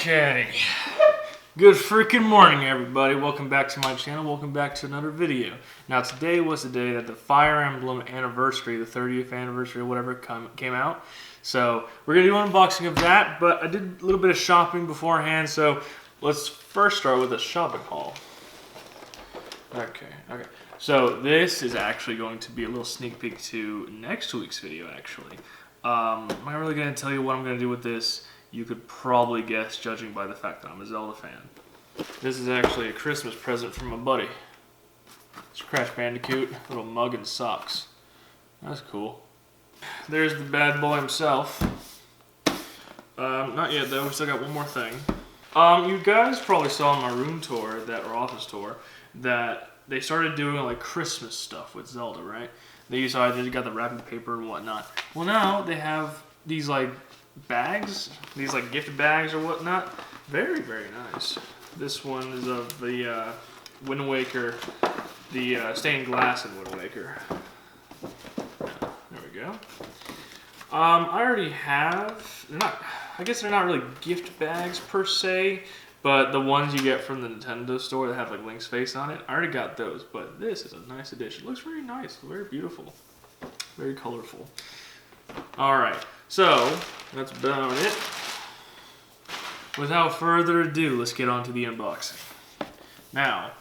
Okay. Good freaking morning, everybody. Welcome back to my channel. Welcome back to another video. Now, today was the day that the Fire Emblem anniversary, the 30th anniversary or whatever, came out. So, we're going to do an unboxing of that, but I did a little bit of shopping beforehand, so let's first start with a shopping haul. Okay. So, this is actually going to be a little sneak peek to next week's video, actually. I'm not really going to tell you what I'm going to do with this. You could probably guess, judging by the fact that I'm a Zelda fan. This is actually a Christmas present from my buddy. It's Crash Bandicoot, little mug and socks. That's cool. There's the bad boy himself. Not yet though, we still got one more thing. You guys probably saw on my room tour, or office tour, that they started doing like Christmas stuff with Zelda, right? They got the wrapping paper and whatnot. Well, now they have these like bags, these like gift bags or whatnot. Very, very nice. This one is of the Wind Waker, the stained glass in Wind Waker. There we go. I already have, I guess they're not really gift bags per se, but the ones you get from the Nintendo store that have like Link's face on it, I already got those, but this is a nice addition. It looks very nice, very beautiful, very colorful. Alright, so that's about it. Without further ado, let's get on to the unboxing. Now,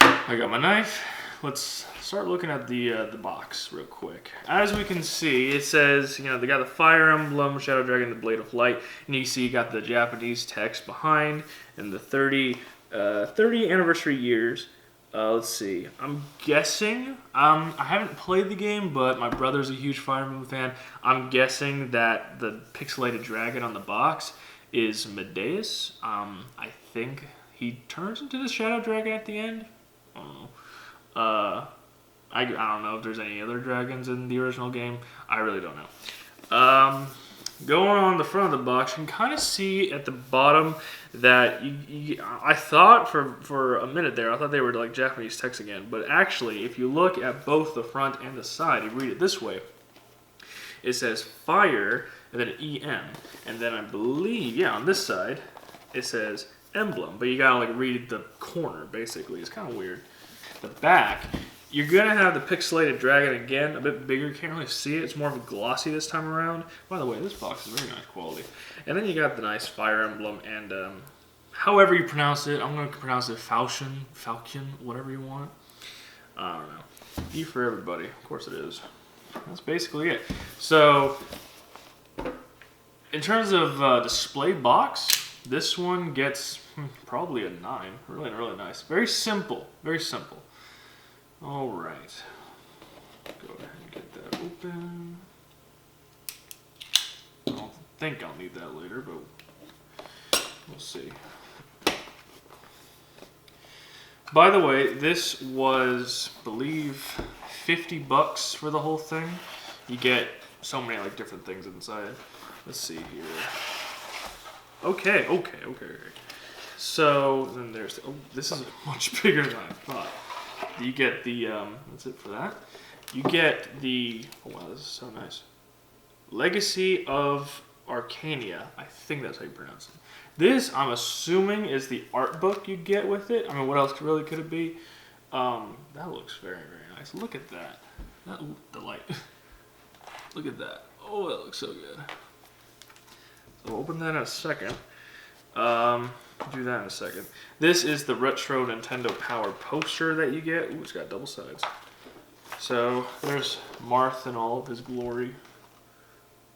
I got my knife. Let's start looking at the box real quick. As we can see, it says, they got the Fire Emblem, Shadow Dragon, the Blade of Light, and you see you got the Japanese text behind, and the 30 anniversary years. Let's see. I'm guessing, I haven't played the game, but my brother's a huge Fire Emblem fan. I'm guessing that the pixelated dragon on the box is Medeus. I think he turns into the Shadow Dragon at the end. I don't know. I don't know if there's any other dragons in the original game. I really don't know. Going on the front of the box, you can kind of see at the bottom that I thought for a minute there, I thought they were like Japanese text again. But actually, if you look at both the front and the side, you read it this way. It says Fire and then EM. And then I believe, on this side, it says Emblem. But you gotta like read the corner, basically. It's kind of weird. The back, you're gonna have the pixelated dragon again, a bit bigger. Can't really see it. It's more of a glossy this time around. By the way, this box is very nice quality. And then you got the nice Fire Emblem and however you pronounce it. I'm gonna pronounce it Falcon, whatever you want. I don't know. E for everybody. Of course it is. That's basically it. So, in terms of display box, this one gets probably a 9. Really, really nice. Very simple. Very simple. All right. Go ahead and get that open. I don't think I'll need that later, but we'll see. By the way, this was, I believe, $50 for the whole thing. You get so many like different things inside. Let's see here. Okay. So then there's this is much bigger than I thought. You get the that's it for that. You get the wow, this is so nice. Legacy of Arcania. I think that's how you pronounce it. This, I'm assuming, is the art book you get with it. I mean, what else really could it be? That looks very, very nice. Look at that. The light. Look at that. Oh, that looks so good. So we'll open that in a second. Do that in a second. This is the retro Nintendo Power poster that you get. Ooh, it's got double sides. So there's Marth in all of his glory.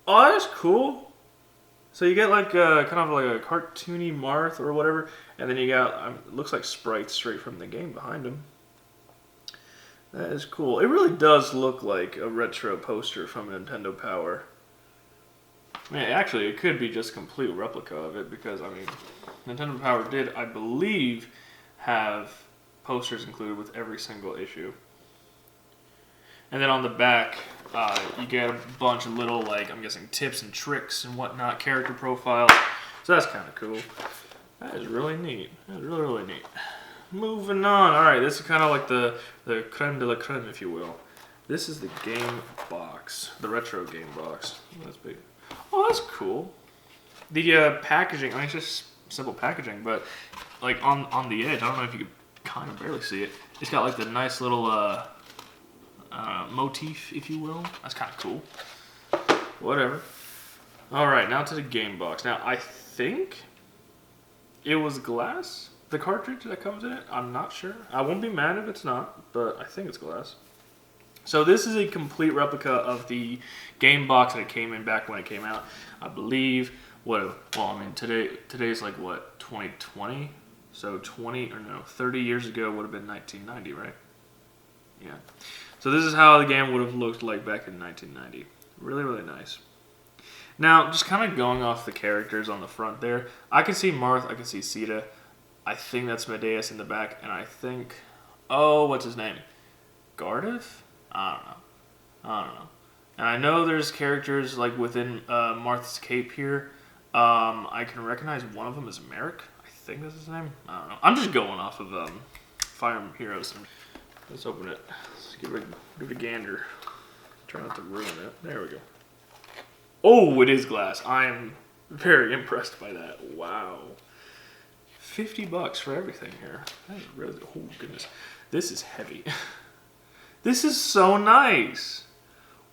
Oh, that's cool. So you get like kind of like a cartoony Marth or whatever, and then you got it looks like sprites straight from the game behind him. That is cool. It really does look like a retro poster from Nintendo Power. I mean, actually, it could be just a complete replica of it because, I mean, Nintendo Power did, I believe, have posters included with every single issue. And then on the back, you get a bunch of little, like, I'm guessing tips and tricks and whatnot, character profiles. So that's kind of cool. That is really neat. That is really, really neat. Moving on. All right, this is kind of like the creme de la creme, if you will. This is the game box, the retro game box. Oh, that's big. Oh, that's cool. The packaging, I mean, it's just simple packaging, but like on the edge, I don't know if you could kind of barely see it. It's got like the nice little motif, if you will. That's kind of cool. Whatever. All right, now to the game box. Now I think it was glass, the cartridge that comes in it. I'm not sure. I won't be mad if it's not, but I think it's glass. So this is a complete replica of the game box that it came in back when it came out. I believe. Well, I mean, today's like what, 2020? So 30 years ago would have been 1990, right? Yeah. So this is how the game would have looked like back in 1990. Really, really nice. Now, just kind of going off the characters on the front there, I can see Marth, I can see Sita. I think that's Medeus in the back, and I think, what's his name? Gardiff? I don't know. And I know there's characters like within Marth's cape here. I can recognize one of them as Merrick. I think that's his name. I don't know. I'm just going off of Fire Emblem Heroes. Let's open it. Let's give it a gander. Try not to ruin it. There we go. Oh, it is glass. I am very impressed by that. Wow. $50 for everything here. That is really, oh goodness. This is heavy. This is so nice.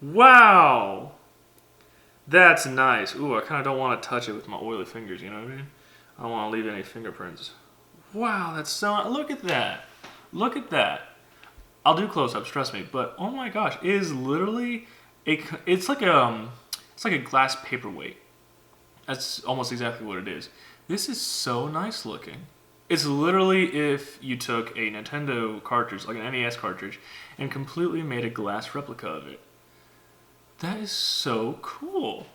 Wow. That's nice. Ooh, I kind of don't want to touch it with my oily fingers, you know what I mean? I don't want to leave any fingerprints. Wow, that's so... Look at that. Look at that. I'll do close-ups, trust me. But, oh my gosh, it is literally... It's like a glass paperweight. That's almost exactly what it is. This is so nice looking. It's literally if you took a Nintendo cartridge, like an NES cartridge, and completely made a glass replica of it. That is so cool.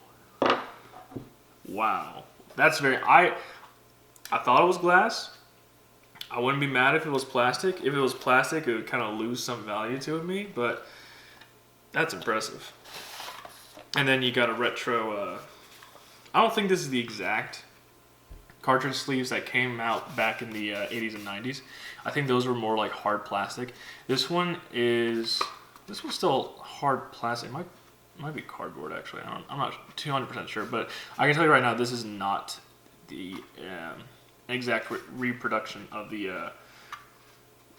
Wow. That's very... I thought it was glass. I wouldn't be mad if it was plastic. If it was plastic, it would kind of lose some value to me, but that's impressive. And then you got a retro... I don't think this is the exact cartridge sleeves that came out back in the 80s and 90s. I think those were more like hard plastic. This one's still hard plastic. It might be cardboard actually. I'm not 200% sure, but I can tell you right now, this is not the exact reproduction of the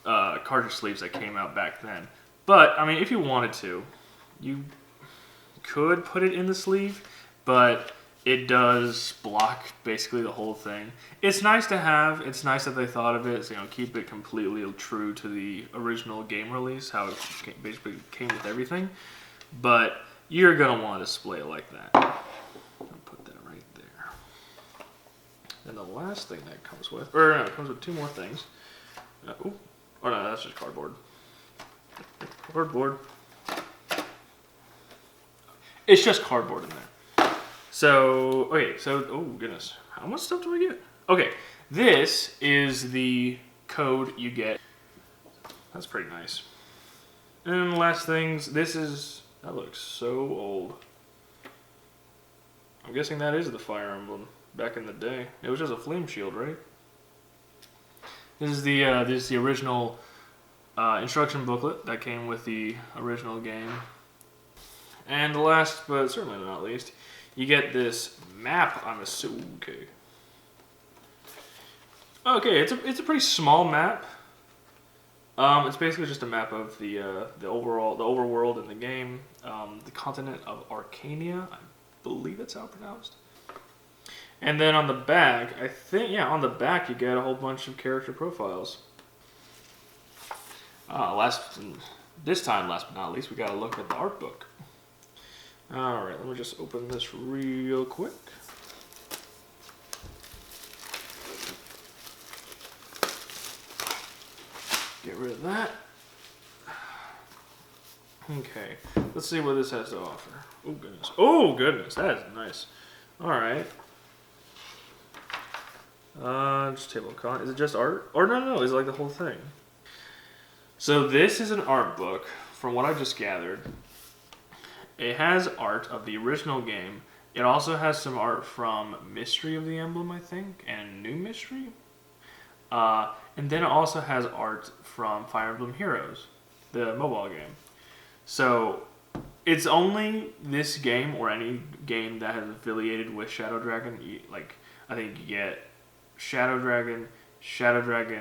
cartridge sleeves that came out back then. But I mean, if you wanted to, you could put it in the sleeve, but it does block basically the whole thing. It's nice to have. It's nice that they thought of it. So, keep it completely true to the original game release, how it basically came with everything. But you're gonna want to display it like that. I'll put that right there. And the last thing that comes with, it comes with two more things. No, that's just cardboard. Cardboard. It's just cardboard in there. So, okay, oh goodness. How much stuff do I get? Okay, this is the code you get. That's pretty nice. And the last things, that looks so old. I'm guessing that is the Fire Emblem back in the day. It was just a flame shield, right? This is the original instruction booklet that came with the original game. And the last, but certainly not least, you get this map. I'm assuming. Okay, it's a pretty small map. It's basically just a map of the overworld in the game, the continent of Arcania. I believe that's how it's pronounced. And then on the back, on the back you get a whole bunch of character profiles. Last but not least, we got to look at the art book. All right, let me just open this real quick. Get rid of that. Okay, let's see what this has to offer. Oh goodness, that is nice. All right. Just table of contents. Is it just art? Or no, is it like the whole thing? So this is an art book, from what I just gathered. It has art of the original game. It also has some art from Mystery of the Emblem, I think, and New Mystery. And then it also has art from Fire Emblem Heroes, the mobile game. So It's only this game or any game that has affiliated with Shadow Dragon. I think you get Shadow Dragon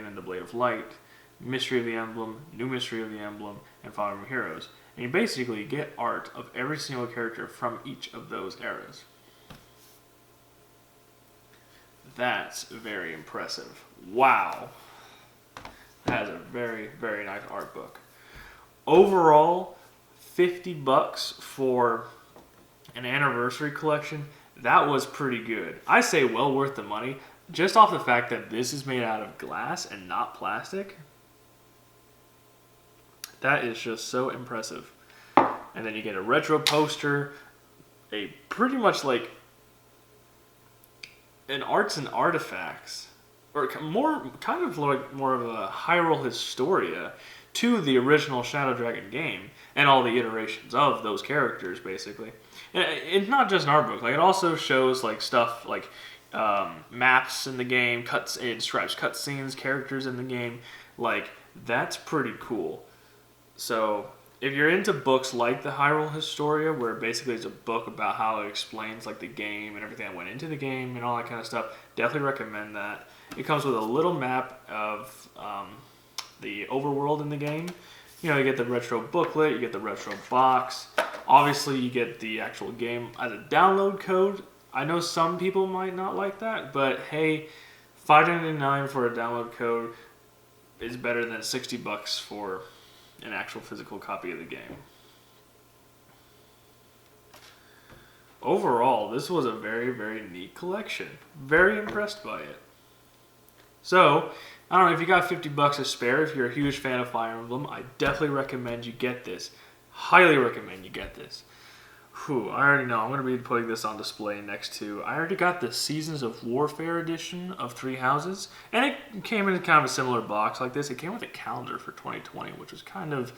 and the Blade of Light, Mystery of the Emblem, New Mystery of the Emblem, and Fire Emblem Heroes. And you basically get art of every single character from each of those eras. That's very impressive. Wow. That is a very, very nice art book. Overall, $50 for an anniversary collection, that was pretty good. I say well worth the money, just off the fact that this is made out of glass and not plastic. That is just so impressive. And then you get a retro poster, a pretty much like an arts and artifacts, or more kind of like more of a Hyrule Historia to the original Shadow Dragon game and all the iterations of those characters, basically. And it's not just an art book. Like, it also shows like stuff like maps in the game, it describes cutscenes, characters in the game. Like, that's pretty cool. So if you're into books like the Hyrule Historia, where basically it's a book about how it explains like the game and everything that went into the game and all that kind of stuff, definitely recommend that. It comes with a little map of the overworld in the game. You know, you get the retro booklet, you get the retro box. Obviously, you get the actual game as a download code. I know some people might not like that, but hey, $5.99 for a download code is better than $60 for an actual physical copy of the game. Overall, this was a very, very neat collection. Very impressed by it. So, I don't know, if you got $50 to spare, if you're a huge fan of Fire Emblem, I definitely recommend you get this. Highly recommend you get this. Whew, I already know. I'm going to be putting this on display next to... I already got the Seasons of Warfare edition of Three Houses. And it came in kind of a similar box like this. It came with a calendar for 2020, which was kind of...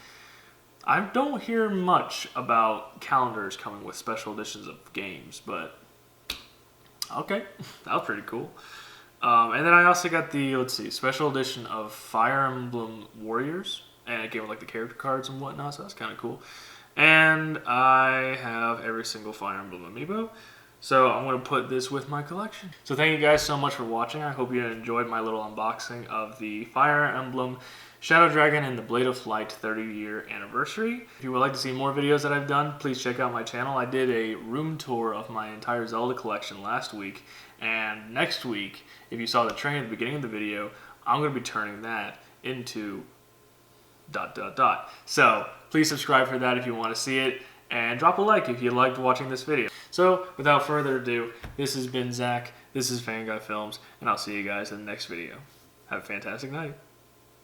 I don't hear much about calendars coming with special editions of games, but... Okay, that was pretty cool. And then I also got the, special edition of Fire Emblem Warriors. And it came with like the character cards and whatnot, so that's kind of cool. And I have every single Fire Emblem amiibo. So I'm going to put this with my collection. So thank you guys so much for watching. I hope you enjoyed my little unboxing of the Fire Emblem Shadow Dragon and the Blade of Light 30-year anniversary. If you would like to see more videos that I've done, please check out my channel. I did a room tour of my entire Zelda collection last week. And next week, if you saw the train at the beginning of the video, I'm going to be turning that into ... So please subscribe for that if you want to see it, and drop a like if you liked watching this video. So without further ado, this has been Zach, this is Fanguy Films, and I'll see you guys in the next video. Have a fantastic night.